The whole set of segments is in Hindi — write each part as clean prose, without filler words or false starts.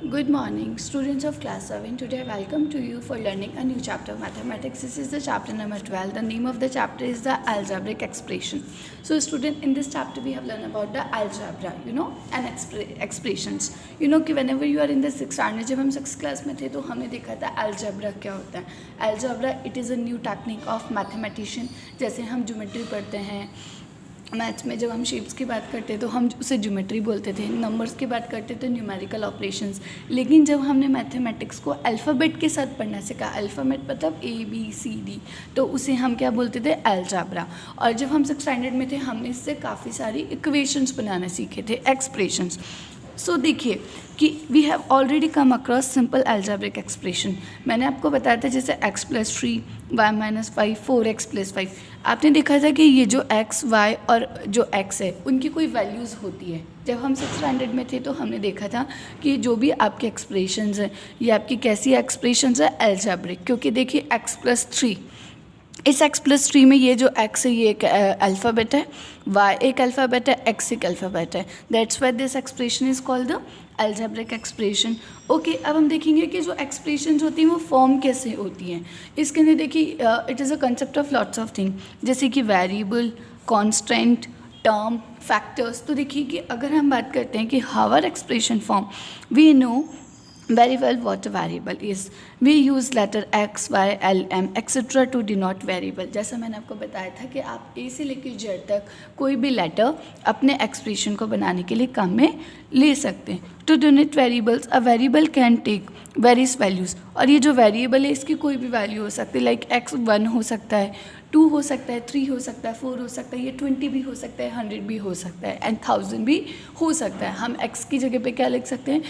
Good morning, students of class 7. Today, I welcome to you for learning a new chapter of mathematics. This is the chapter number 12. The name of the chapter is the algebraic expression. So, student, in this chapter, we have learned about the algebra, and expressions. कि whenever you are in the 6th standard, जब हम 6th class में थे तो हमने देखा था algebra क्या होता है. Algebra, it is a new technique of mathematician. जैसे हम ज्योमेट्री पढ़ते हैं, मैथ्स में जब हम शेप्स की बात करते हैं तो हम उसे ज्योमेट्री बोलते थे, नंबर्स की बात करते तो न्यूमेरिकल ऑपरेशंस. लेकिन जब हमने मैथमेटिक्स को अल्फ़ाबेट के साथ पढ़ना सीखा, अल्फ़ाबेट मतलब ABCD, तो उसे हम क्या बोलते थे, अलजेब्रा. और जब हम 6th स्टैंडर्ड में थे हमने इससे काफ़ी सारी इक्वेशंस बनाना सीखे थे, एक्सप्रेशंस. सो देखिए कि we have already come across simple algebraic expression. मैंने आपको बताया था जैसे x+3 y-5 4x+5. आपने देखा था कि ये जो x y और जो x है उनकी कोई वैल्यूज़ होती है. जब हम 6th स्टैंडर्ड में थे तो हमने देखा था कि जो भी आपके एक्सप्रेशंस हैं ये आपकी कैसी एक्सप्रेशंस है, अलजेब्रिक. क्योंकि देखिए x+3, इस x+3 में ये जो x है ये एक अल्फ़ाबेट है, y एक अल्फ़ाबेट है, x एक अल्फ़ाबेट है. That's why this expression is called the algebraic expression. Okay, अब हम देखेंगे कि जो एक्सप्रेशंस होती हैं वो फॉर्म कैसे होती हैं. इसके अंदर देखिए it is a concept of lots of thing, जैसे कि वेरिएबल, कांस्टेंट, टर्म, फैक्टर्स. तो देखिए कि अगर हम बात करते हैं कि however expression form, we know very well what a variable is. We use letter x, y, l, m etc. to denote variable. जैसा मैंने आपको बताया था कि आप A से लेकर Z तक कोई भी लेटर अपने एक्सप्रेशन को बनाने के लिए काम में ले सकते हैं. To denote variables, a variable can take various values. और ये जो वेरिएबल है इसकी कोई भी वैल्यू हो सकती है, लाइक x 1 हो सकता है, 2 हो सकता है, 3 हो सकता है, 4 हो सकता है, ये 20 भी हो सकता है, 100 भी हो सकता है एंड 1000 भी हो सकता है. हम x की जगह पे क्या लिख सकते हैं,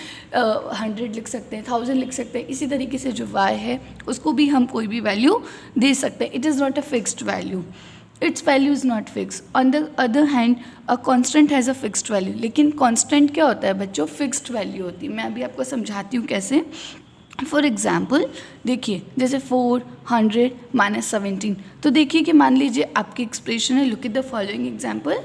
100 लिख सकते हैं, 1000 लिख सकते हैं. इसी तरीके से जो y है उसको भी हम कोई भी वैल्यू दे सकते हैं. It is not a fixed value, it's value is not fix. On the other hand a constant has a fixed value. लेकिन कॉन्स्टेंट क्या होता है बच्चों, फिक्स्ड वैल्यू होती है. मैं अभी आपको समझाती हूँ कैसे. फॉर एग्ज़ाम्पल देखिए जैसे 400 - 17. तो देखिए कि मान लीजिए आपकी एक्सप्रेशन है, look at the following example.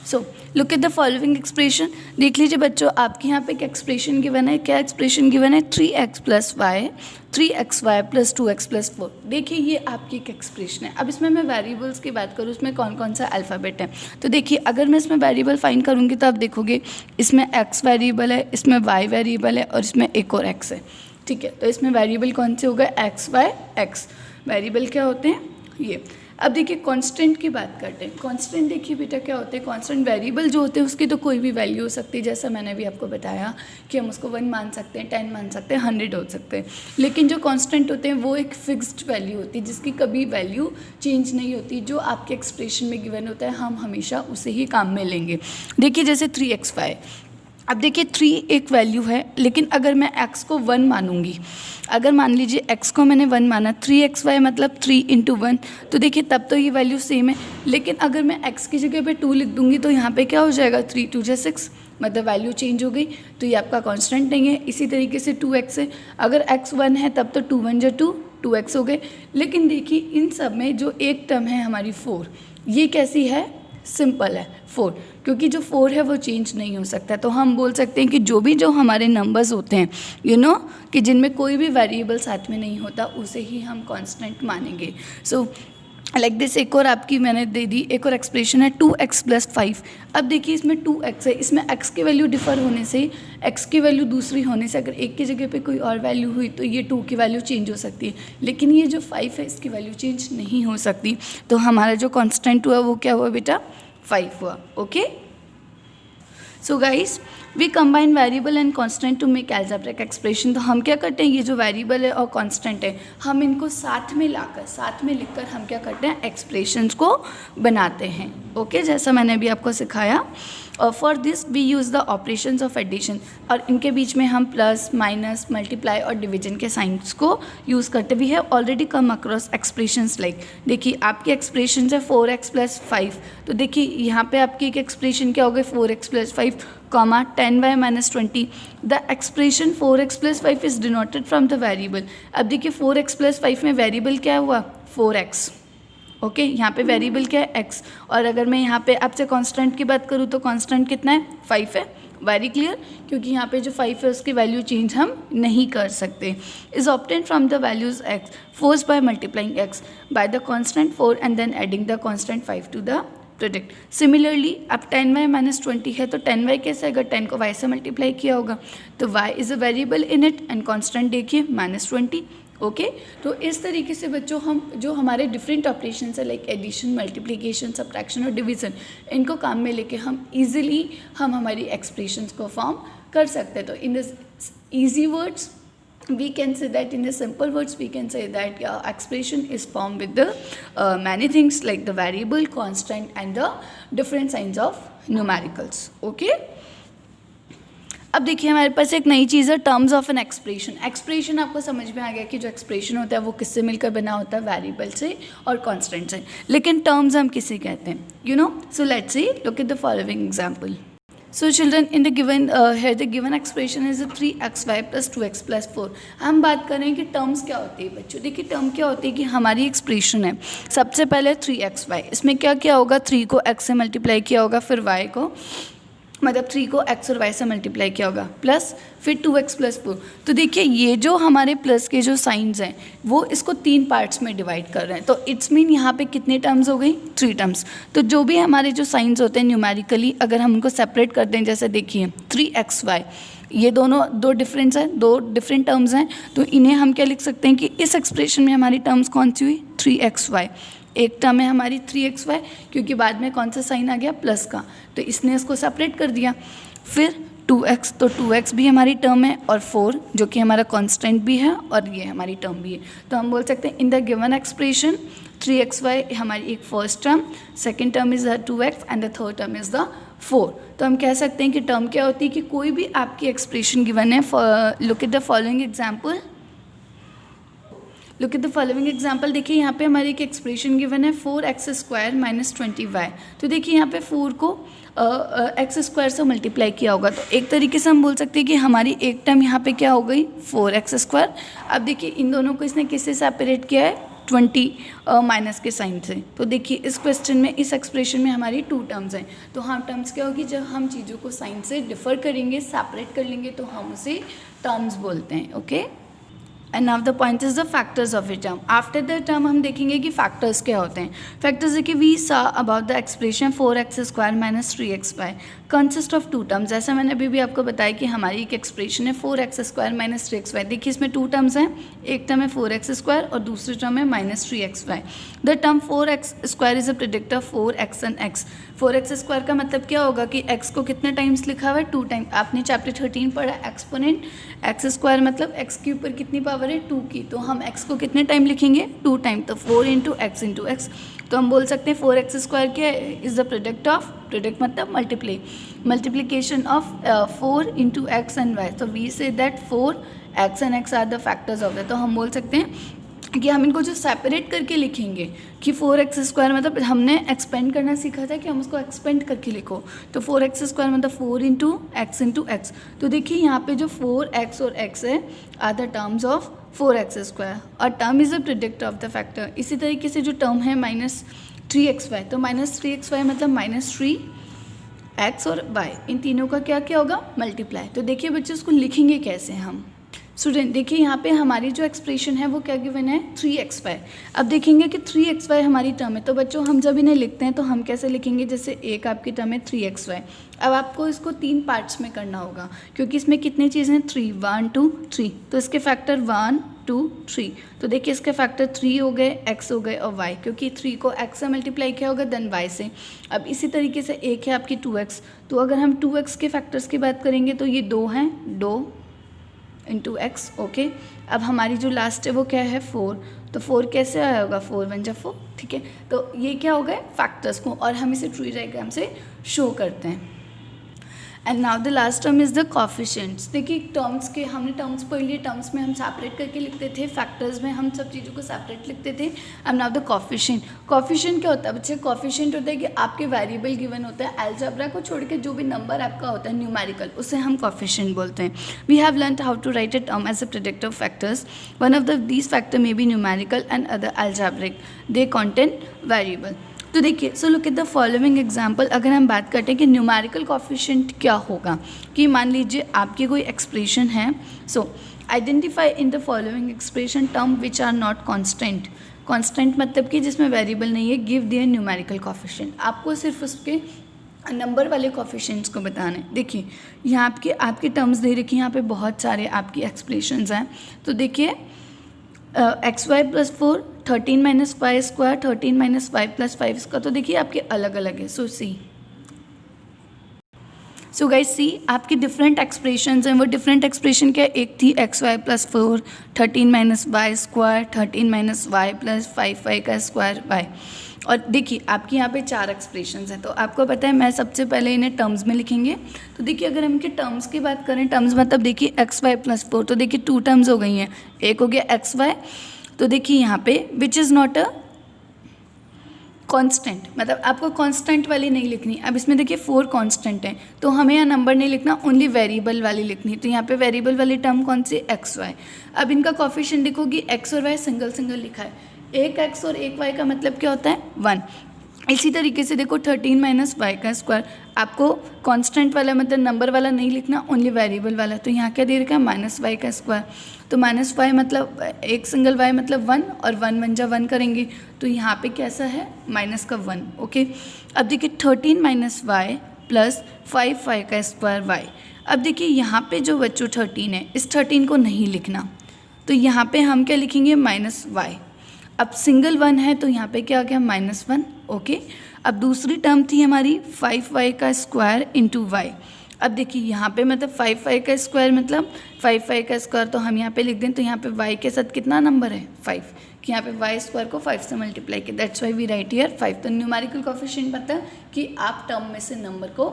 So look at the following expression. देख लीजिए बच्चों, आपके यहाँ पे एक एक्सप्रेशन गिवन है. क्या एक्सप्रेशन गिवन है, 3x + y 3xy + 2x + 4. देखिए ये आपकी एक एक्सप्रेशन है. अब इसमें मैं वेरिएबल्स की बात करूँ, इसमें कौन कौन सा अल्फ़ाबेट है. तो देखिए अगर मैं इसमें वेरिएबल फाइंड करूँगी तो आप देखोगे इसमें x वेरिएबल है, इसमें y वेरिएबल है और इसमें एक और x है. ठीक है, तो इसमें वेरिएबल कौन से हो गए, x y x. वेरिएबल क्या होते हैं ये. अब देखिए कांस्टेंट की बात करते हैं. कांस्टेंट देखिए बेटा क्या होते हैं, कांस्टेंट वेरिएबल जो होते हैं उसकी तो कोई भी वैल्यू हो सकती है. जैसा मैंने अभी आपको बताया कि हम उसको 1 मान सकते हैं, 10 मान सकते हैं, 100 हो सकते हैं. लेकिन जो कांस्टेंट होते हैं वो एक फिक्स्ड वैल्यू होती है जिसकी कभी वैल्यू चेंज नहीं होती. जो आपके एक्सप्रेशन में गिवन होता है हम हमेशा उसे ही काम में लेंगे. देखिए जैसे 3xy. अब देखिए 3 एक वैल्यू है, लेकिन अगर मैं x को 1 मानूंगी, अगर मान लीजिए x को मैंने 1 माना, 3xy मतलब 3 × 1, तो देखिए तब तो ये वैल्यू सेम है. लेकिन अगर मैं x की जगह पे 2 लिख दूंगी तो यहाँ पे क्या हो जाएगा, 3 × 2 = 6, मतलब वैल्यू चेंज हो गई. तो ये आपका कांस्टेंट नहीं है. इसी तरीके से 2x है, अगर x 1 है तब तो 2 × 1 = 2, 2x हो गए. लेकिन देखिए इन सब में जो एक टर्म है हमारी 4, ये कैसी है, सिंपल है 4, क्योंकि जो 4 है वो चेंज नहीं हो सकता. तो हम बोल सकते हैं कि जो हमारे नंबर्स होते हैं कि जिनमें कोई भी वेरिएबल साथ में नहीं होता उसे ही हम कांस्टेंट मानेंगे. So like this. एक और आपकी मैंने दे दी, एक और एक्सप्रेशन है 2x + 5. अब देखिए इसमें 2x है, इसमें x की वैल्यू डिफ़र होने से, x की वैल्यू दूसरी होने से अगर एक की जगह पे कोई और वैल्यू हुई तो ये 2 की वैल्यू चेंज हो सकती है. लेकिन ये जो 5 है इसकी वैल्यू चेंज नहीं हो सकती. तो हमारा जो कांस्टेंट हुआ वो क्या हुआ बेटा, 5 हुआ. Okay, so guys we combine variable and constant to make algebraic expression. तो हम क्या करते हैं, ये जो वेरिएबल है और कांस्टेंट है हम इनको साथ में लाकर, साथ में लिखकर हम क्या करते हैं, एक्सप्रेशंस को बनाते हैं. ओके, जैसा मैंने अभी आपको सिखाया. और for this we use the operations of addition, और इनके बीच में हम प्लस, माइनस, मल्टीप्लाई और डिवीजन के साइंस को यूज़ करते. We have already come across expressions like, देखिए आपकी एक्सप्रेशन है 4x + 5. तो देखिए यहाँ पे आपकी एक एक्सप्रेशन क्या हो गई, 4x + 5, 10y - 20. The expression 4x + 5 is denoted from the variable. अब देखिए 4x + 5 में वेरिएबल क्या हुआ, 4x. ओके, यहाँ पे वेरिएबल क्या है, x. और अगर मैं यहाँ पे आपसे कांस्टेंट की बात करूँ तो कांस्टेंट कितना है, 5 है. वेरी क्लियर, क्योंकि यहाँ पे जो 5 है उसकी वैल्यू चेंज हम नहीं कर सकते. Is obtain from the values x first by multiplying x by the constant 4 and then adding the constant 5 to the product. Similarly अब 10y माइनस 20 है तो 10y कैसे, अगर 10 को y से मल्टीप्लाई किया होगा तो y is a variable in it and constant देखिए -20. ओके तो इस तरीके से बच्चों हम जो हमारे डिफरेंट ऑपरेशन है लाइक एडिशन, मल्टीप्लिकेशन, सब्ट्रैक्शन और डिवीज़न, इनको काम में लेके हम इजीली हम हमारी एक्सप्रेशंस को फॉर्म कर सकते हैं. तो in this easy words we can say that, in the simple words we can say that expression is formed with the many things like the variable, constant and the different signs of numericals. Okay, अब देखिए हमारे पास एक नई चीज़ है terms of an expression. Expression आपको समझ में आ गया कि जो एक्सप्रेशन होता है वो किससे मिलकर बना होता है, वेरिएबल से और कांस्टेंट से. लेकिन टर्म्स हम किसे कहते हैं, you know. So let's see, look at the following example. So children, in the given here the given expression is a 3xy plus 2x plus 4. हम बात कर रहे हैं कि टर्म्स क्या होती है बच्चों. देखिए टर्म क्या होती है कि हमारी एक्सप्रेशन है, सबसे पहले 3xy, इसमें क्या क्या होगा, 3 को x से मल्टीप्लाई किया होगा, फिर y को मतलब 3 को x और y से मल्टीप्लाई किया होगा, प्लस फिर 2x प्लस 4. तो देखिए ये जो हमारे प्लस के जो साइंस हैं वो इसको 3 पार्ट्स में डिवाइड कर रहे हैं. तो इट्स मीन यहाँ पे कितने टर्म्स हो गई, 3 टर्म्स. तो जो भी हमारे जो साइंस होते हैं न्यूमेरिकली अगर हम उनको सेपरेट कर दें, जैसे देखिए 3xy, ये दोनों दो डिफरेंस हैं, दो डिफरेंट टर्म्स हैं, तो इन्हें हम क्या लिख सकते हैं कि इस एक्सप्रेशन में हमारी टर्म्स कौन सी हुई, 3xy. एक टर्म है हमारी 3xy क्योंकि बाद में कौन सा साइन आ गया, प्लस का, तो इसने इसको सेपरेट कर दिया. फिर 2x, तो 2x भी हमारी टर्म है और 4 जो कि हमारा कांस्टेंट भी है और ये हमारी टर्म भी है. तो हम बोल सकते हैं in the given expression 3xy हमारी एक first term, second term is the 2x and the third term is the 4. तो हम कह सकते हैं कि टर्म क्या होती है कि कोई भी आपकी एक्सप्रेशन गिवन है. Look at the following example. Look at the following example. देखिए यहाँ पे हमारी एक एक्सप्रेशन गिवन है 4x² माइनस 20y. तो देखिए यहाँ पे 4 को x² से मल्टीप्लाई किया होगा, तो एक तरीके से हम बोल सकते हैं कि हमारी एक टर्म यहाँ पे क्या हो गई, 4x². अब देखिए इन दोनों को इसने किससे सेपरेट किया है, 20 माइनस के साइन से. तो देखिए इस क्वेश्चन में, इस एक्सप्रेशन में हमारी 2 टर्म्स हैं. तो हाँ टर्म्स क्या होगी, जब हम चीज़ों को साइन से डिफर करेंगे, सेपरेट कर लेंगे, तो हम उसे टर्म्स बोलते हैं. Okay, and now the point is the factors of a term. After the term हम देखेंगे कि फैक्टर्स क्या होते हैं. फैक्टर्स देखिए we saw about the expression 4x² minus 3xy consist of 2 terms. जैसा मैंने अभी भी आपको बताया कि हमारी एक एक्सप्रेशन है 4x² माइनस 3xy. देखिए इसमें 2 टर्म्स हैं, एक टर्म है 4x² और दूसरी टर्म है minus 3xy. The term 4x² is a product of 4x and x. 4x² का मतलब क्या होगा कि x को कितने टाइम्स लिखा हुआ है, 2 टाइम. आपने चैप्टर 13 पढ़ा एक्सपोनेंट. x² मतलब x के ऊपर कितनी पावर है, 2 की, तो हम x को कितने टाइम लिखेंगे, 2 टाइम. तो 4 इंटू x. तो हम बोल सकते हैं 4x² क्या is the product of, product मतलब multiplication of 4 into x and y. तो we say that 4x and x are the factors of that. तो हम बोल सकते हैं कि हम इनको जो सेपरेट करके लिखेंगे कि 4x² मतलब हमने एक्सपेंड करना सीखा था कि हम उसको एक्सपेंड करके लिखो. तो 4x² मतलब 4 इंटू x. तो देखिए यहाँ पे जो 4x और x है are the terms of 4x². और term is a product of the factor. इसी तरीके से जो टर्म है माइनस 3xy, तो माइनस 3xy मतलब माइनस 3x और y, इन तीनों का क्या क्या होगा, मल्टीप्लाई. तो देखिए बच्चे उसको लिखेंगे कैसे हम. स्टूडेंट देखिए यहाँ पे हमारी जो एक्सप्रेशन है वो क्या गिवन है, 3xy. अब देखेंगे कि 3xy हमारी टर्म है, तो बच्चों हम जब इन्हें लिखते हैं तो हम कैसे लिखेंगे, जैसे एक आपकी टर्म है 3xy. अब आपको इसको 3 पार्ट्स में करना होगा क्योंकि इसमें कितनी चीज़ें हैं, 3, 1, 2, 3. तो इसके फैक्टर 1, 2, 3. तो देखिए इसके फैक्टर 3 हो गए, x हो गए और y, क्योंकि 3 को x से मल्टीप्लाई किया होगा देन y से. अब इसी तरीके से एक है आपकी 2x. तो अगर हम 2x के फैक्टर्स की बात करेंगे तो ये 2 हैं, 2 इंटू x. ओके, अब हमारी जो लास्ट है वो क्या है, 4. तो 4 कैसे आया होगा, 4 1 जा 4. ठीक है, तो ये क्या हो गए फैक्टर्स को, और हम इसे ट्री डायग्राम से शो करते हैं. And now the last term is the coefficients. देखिए टर्म्स के हमने टर्म्स पढ़ लिए, टर्म्स में हम सेपरेट करके लिखते थे, फैक्टर्स में हम सब चीज़ों को सेपरेट लिखते थे. And now the coefficient. Coefficient क्या होता है बच्चे, कॉफिशिएंट होता है कि आपके वेरिएबल गिवन होता है, अलजेब्रा को छोड़ के जो भी नंबर आपका होता है न्यूमेरिकल, उसे हम कॉफिशिएंट बोलते हैं. We have learned how to write a term as a product of factors. One of these factor may be numerical and other algebraic. They contain variable. तो देखिए, so look at the following example. अगर हम बात करते हैं कि न्यूमेरिकल कोफिशिएंट क्या होगा, कि मान लीजिए आपकी कोई एक्सप्रेशन है, so identify in the following expression term which are not constant. Constant मतलब कि जिसमें वेरिएबल नहीं है, गिव देयर न्यूमेरिकल कोफिशिएंट। आपको सिर्फ उसके नंबर वाले कोफिशिएंट्स को बताना है। देखिए यहाँ आपके टर्म्स दे रखी हैं, यहाँ पे बहुत सारे आपकी एक्सप्रेशंस हैं। तो देखिए x y plus 4, 13 minus y square, 13 minus y plus 5, इसका तो देखिए आपके अलग अलग है। सो गाइस सी, आपकी डिफरेंट एक्सप्रेशंस हैं। वो डिफरेंट एक्सप्रेशन क्या, एक थी x y plus 4, 13 minus y square, 13 minus y plus 5 y का स्क्वायर वाई। और देखिए आपकी यहाँ पे 4 एक्सप्रेशंस हैं। तो आपको पता है, मैं सबसे पहले इन्हें टर्म्स में लिखेंगे। तो देखिए अगर हम इनके टर्म्स की बात करें, टर्म्स मतलब देखिए एक्स वाई प्लस 4, तो देखिए 2 टर्म्स हो गई हैं। एक हो गया एक्स वाई, तो देखिए यहाँ पे which is not a constant, मतलब आपको कांस्टेंट वाली नहीं लिखनी। अब इसमें देखिए 4 कांस्टेंट हैं, तो हमें यहाँ नंबर नहीं लिखना, ओनली वेरिएबल वाली लिखनी। तो यहाँ पे वेरिएबल वाली टर्म कौन सी, एक्स वाई। अब इनका कोफिशिएंट देखोगी, एक्स और वाई सिंगल सिंगल लिखा है, एक एक्स और एक वाई का मतलब क्या होता है, 1। इसी तरीके से देखो 13 माइनस वाई का स्क्वायर, आपको कांस्टेंट वाला मतलब नंबर वाला नहीं लिखना, ओनली वेरिएबल वाला। तो यहाँ क्या दे रखा है, माइनस वाई का स्क्वायर। तो माइनस वाई मतलब एक सिंगल वाई मतलब 1, और 1 1 जा 1 करेंगे, तो यहाँ पे कैसा है, माइनस का 1। ओके, अब देखिए 13 माइनस वाई प्लस 5 वाई का स्क्वायर वाई। अब देखिए यहाँ पे जो बच्चों 13 है, इस 13 को नहीं लिखना, तो यहाँ पे हम क्या लिखेंगे, माइनस वाई। अब सिंगल 1 है, तो यहाँ पे क्या आ गया, -1। ओके, अब दूसरी टर्म थी हमारी 5 वाई का स्क्वायर इंटू वाई। अब देखिए यहाँ पे मतलब 5 वाई का स्क्वायर मतलब 5 वाई का स्क्वायर, तो हम यहाँ पे लिख दें, तो यहाँ पे वाई के साथ कितना नंबर है, 5, कि यहाँ पे वाई स्क्वायर को 5 से मल्टीप्लाई किया, that's why we write here 5। तो न्यूमेरिकल कोफिशिएंट मतलब कि आप टर्म में से नंबर को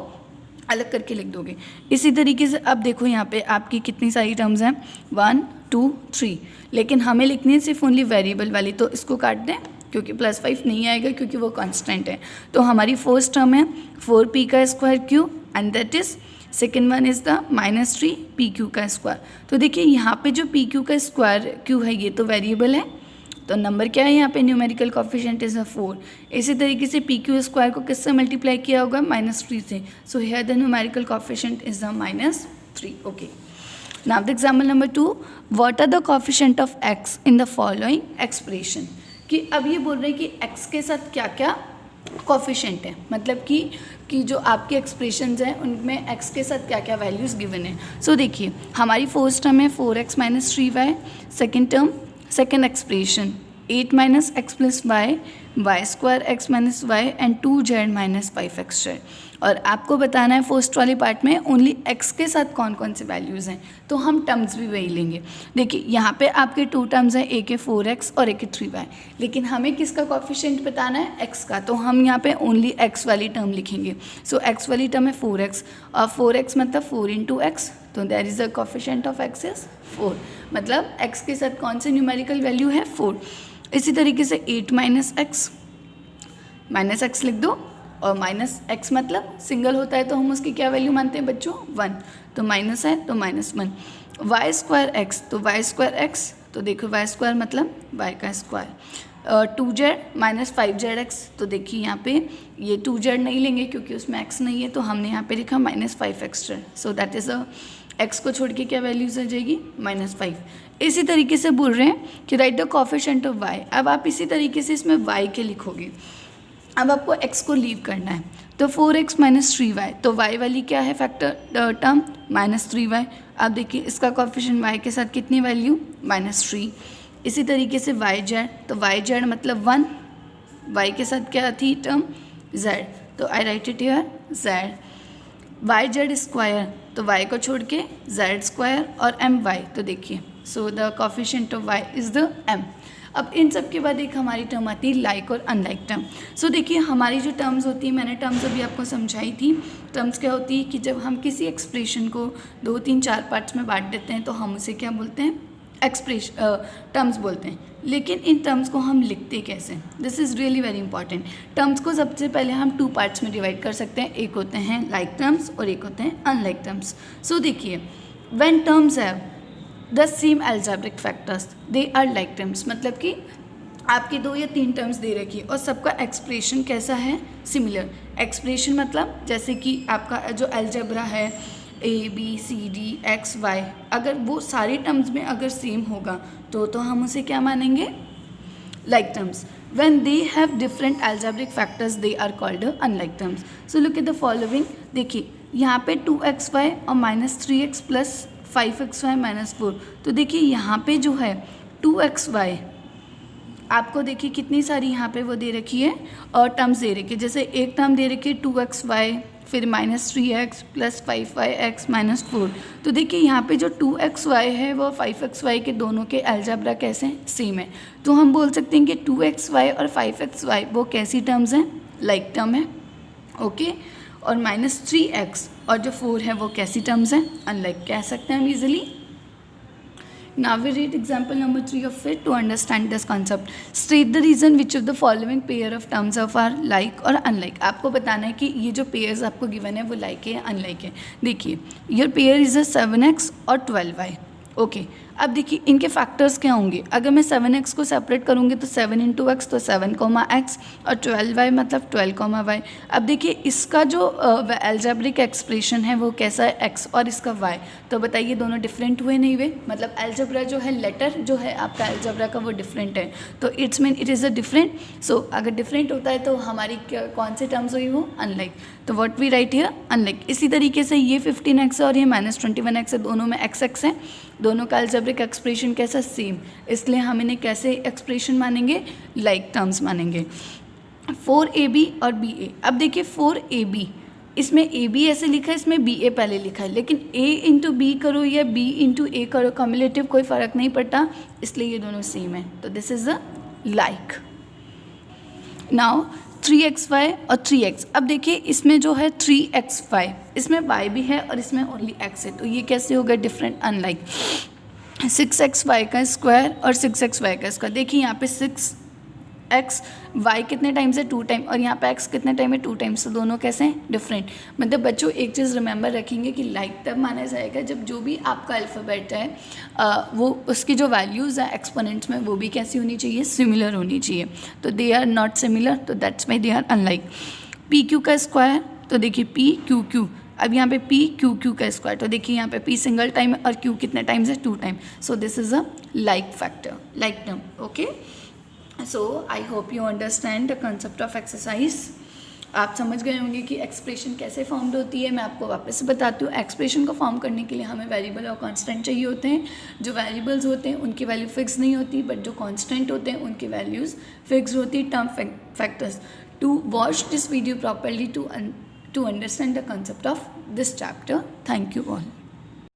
अलग करके लिख दोगे। इसी तरीके से अब देखो यहाँ पे आपकी कितनी सारी टर्म्स हैं, 1 2 3, लेकिन हमें लिखनी है सिर्फ ओनली वेरिएबल वाली। तो इसको काट दें, क्योंकि +5 नहीं आएगा क्योंकि वो कांस्टेंट है। तो हमारी फर्स्ट टर्म है 4p का square Q, and that is second one is the -3 pq का स्क्वायर। तो देखिए यहाँ पे जो pq का स्क्वायर क्यू है, ये तो वेरिएबल है, तो नंबर क्या है यहाँ पे, न्यूमेरिकल कोफिशिएंट इज 4। इसी तरीके से pq स्क्वायर को किससे मल्टीप्लाई किया होगा, -3 से। So here the numerical coefficient is the -3। Okay, now the example number 2, what are the coefficient of x in the following expression. कि अब ये बोल रहे हैं कि x के साथ क्या क्या कोफिशिएंट है, मतलब कि जो आपके एक्सप्रेशंस हैं उनमें x के साथ क्या क्या वैल्यूज़ गिवन है। सो देखिए हमारी फर्स्ट टर्म है 4x minus 3y, second term second expression 8 minus x plus y, y square x minus y and 2z minus 5x। और आपको बताना है फर्स्ट वाले पार्ट में ओनली x के साथ कौन कौन से वैल्यूज़ हैं, तो हम टर्म्स भी वही लेंगे। देखिए यहाँ पे आपके 2 टर्म्स हैं, एक है 4x और एक है 3y, लेकिन हमें किसका कोफिशिएंट बताना है, x का। तो हम यहाँ पे ओनली x वाली टर्म लिखेंगे। सो x वाली टर्म है 4x, और 4x मतलब 4 इंटू एक्स, तो there is the coefficient of x is 4, मतलब x के साथ कौन से न्यूमेरिकल वैल्यू है, 4। इसी तरीके से 8 माइनस एक्स लिख दो, और माइनस एक्स मतलब सिंगल होता है तो हम उसकी क्या वैल्यू मानते हैं बच्चों, 1, तो माइनस है तो -1। वाई स्क्वायर एक्स, तो वाई स्क्वायर एक्स, तो देखो वाई स्क्वायर मतलब वाई का स्क्वायर। 2z माइनस 5zx, तो देखिए यहाँ पे ये 2z नहीं लेंगे क्योंकि उसमें x नहीं है, तो हमने यहाँ पे लिखा -5x। So that is x को छोड़ के क्या वैल्यूज आ जाएगी, -5। इसी तरीके से बोल रहे हैं कि right the coefficient of y। अब आप इसी तरीके से इसमें y के लिखोगे। अब आपको x को लीव करना है, तो 4x माइनस 3y, तो y वाली क्या है फैक्टर टर्म, -3y। अब देखिए इसका कोफिशिएंट y के साथ कितनी वैल्यू, -3। इसी तरीके से yz, तो yz मतलब 1, y के साथ क्या थी टर्म, z, तो I write it here z। yz square, तो y को छोड़ के z स्क्वायर और my, तो देखिए so the coefficient of y is the m। अब इन सब के बाद एक हमारी टर्म आती है लाइक और अनलाइक टर्म। सो देखिए हमारी जो टर्म्स होती है, मैंने टर्म्स अभी आपको समझाई थी। टर्म्स क्या होती है कि जब हम किसी एक्सप्रेशन को 2 3 4 पार्ट्स में बांट देते हैं तो हम उसे क्या बोलते हैं, टर्म्स बोलते हैं। लेकिन इन टर्म्स को हम लिखते कैसे, this is really very important. Terms को सबसे पहले हम 2 पार्ट्स में डिवाइड कर सकते हैं, एक होते हैं लाइक टर्म्स और एक होते हैं अनलाइक टर्म्स। सो देखिए when terms have the same algebraic factors they are like terms, मतलब कि आपकी 2 या 3 टर्म्स दे रखी है और सबका एक्सप्रेशन कैसा है, सिमिलर। एक्सप्रेशन मतलब जैसे कि आपका जो अलजेब्रा है ABCD XY, अगर वो सारे टर्म्स में अगर सेम होगा तो हम उसे क्या मानेंगे, like terms. When they have different algebraic factors they are called unlike terms. So look at the following. देखिए यहाँ पे 2xy और -3x प्लस 5xy -4, तो देखिए यहाँ पे जो है 2xy आपको देखिए कितनी सारी यहाँ पे वो दे रखी है और टर्म्स दे रखी है। जैसे एक टर्म दे रखी है 2xy, फिर -3x प्लस 5yx -4, तो देखिए यहाँ पे जो 2xy है वो 5xy के दोनों के अलजेब्रा कैसे हैं, सेम है। तो हम बोल सकते हैं कि 2xy और 5xy वो कैसी टर्म्स हैं, लाइक टर्म है, ओके। और -3x और जो 4 है वो कैसी टर्म्स हैं, अनलाइक कह सकते हैं हम easily. Now we read example number 3 of it to understand this concept. State the reason which of the following pair of terms of are like और unlike. आपको बताना है कि ये जो pairs आपको given है वो like है या unlike है। देखिए your pair is a 7x और 12y. ओके अब देखिए इनके फैक्टर्स क्या होंगे। अगर मैं 7x को सेपरेट करूँगी तो 7 × x तो 7, x और 12y मतलब 12, y। अब देखिए इसका जो अलजेब्रिक एक्सप्रेशन है वो कैसा है, x और इसका y। तो बताइए दोनों डिफरेंट हुए नहीं हुए, मतलब अलजेब्रा जो है लेटर जो है आपका अलजेब्रा का वो डिफरेंट है, तो it's mean it is a different. So अगर डिफरेंट होता है तो हमारी कौन से टर्म्स हुई वो, अनलाइक। तो what we write here, unlike. इसी तरीके से ये 15x है और ये -21x है, दोनों में x है, दोनों का अलजेब्रिक एक्सप्रेशन कैसा, सेम, इसलिए हम इन्हें कैसे एक्सप्रेशन मानेंगे, लाइक टर्म्स मानेंगे। 4AB और BA। अब देखिए 4AB, इसमें AB ऐसे लिखा है, इसमें BA पहले लिखा है, लेकिन A × B करो या B × A करो, कम्युलेटिव कोई फ़र्क नहीं पड़ता, इसलिए ये दोनों सेम है, तो this is a like. Now 3xy और 3x। अब देखिए इसमें जो है 3xy, इसमें y भी है और इसमें ओनली x है, तो ये कैसे होगा, डिफरेंट, अनलाइक। 6xy का स्क्वायर और 6xy का स्क्वायर। देखिए यहाँ पे 6xy कितने टाइम्स है, 2 टाइम, और यहाँ पे x कितने टाइम है, 2 टाइम्स, तो दोनों कैसे हैं, डिफरेंट। मतलब बच्चों एक चीज़ रिमेंबर रखेंगे कि लाइक तब माना जाएगा जब जो भी आपका अल्फ़ाबेट है वो उसकी जो वैल्यूज़ है एक्सपोनेंट्स में वो भी कैसी होनी चाहिए, सिमिलर होनी चाहिए। तो दे आर नॉट सिमिलर, तो that's why they are unlike. PQ का स्क्वायर, तो देखिए PQQ, अब यहाँ पे PQQ का स्क्वायर, तो देखिए यहाँ पे P सिंगल टाइम है और Q कितने टाइम्स है, 2 time, so this is a like factor, like term, okay. So I hope you understand the concept of exercise. आप समझ गए होंगे कि एक्सप्रेशन कैसे फॉर्म्ड होती है। मैं आपको वापस से बताती हूँ, एक्सप्रेशन को फॉर्म करने के लिए हमें वेरिएबल और कांस्टेंट चाहिए होते हैं। जो वेरिएबल्स होते हैं उनकी वैल्यू फिक्स नहीं होती, बट जो कांस्टेंट होते हैं उनकी वैल्यूज़ फिक्स होती है, term factors. To watch this video properly to understand the concept of this chapter. Thank you all.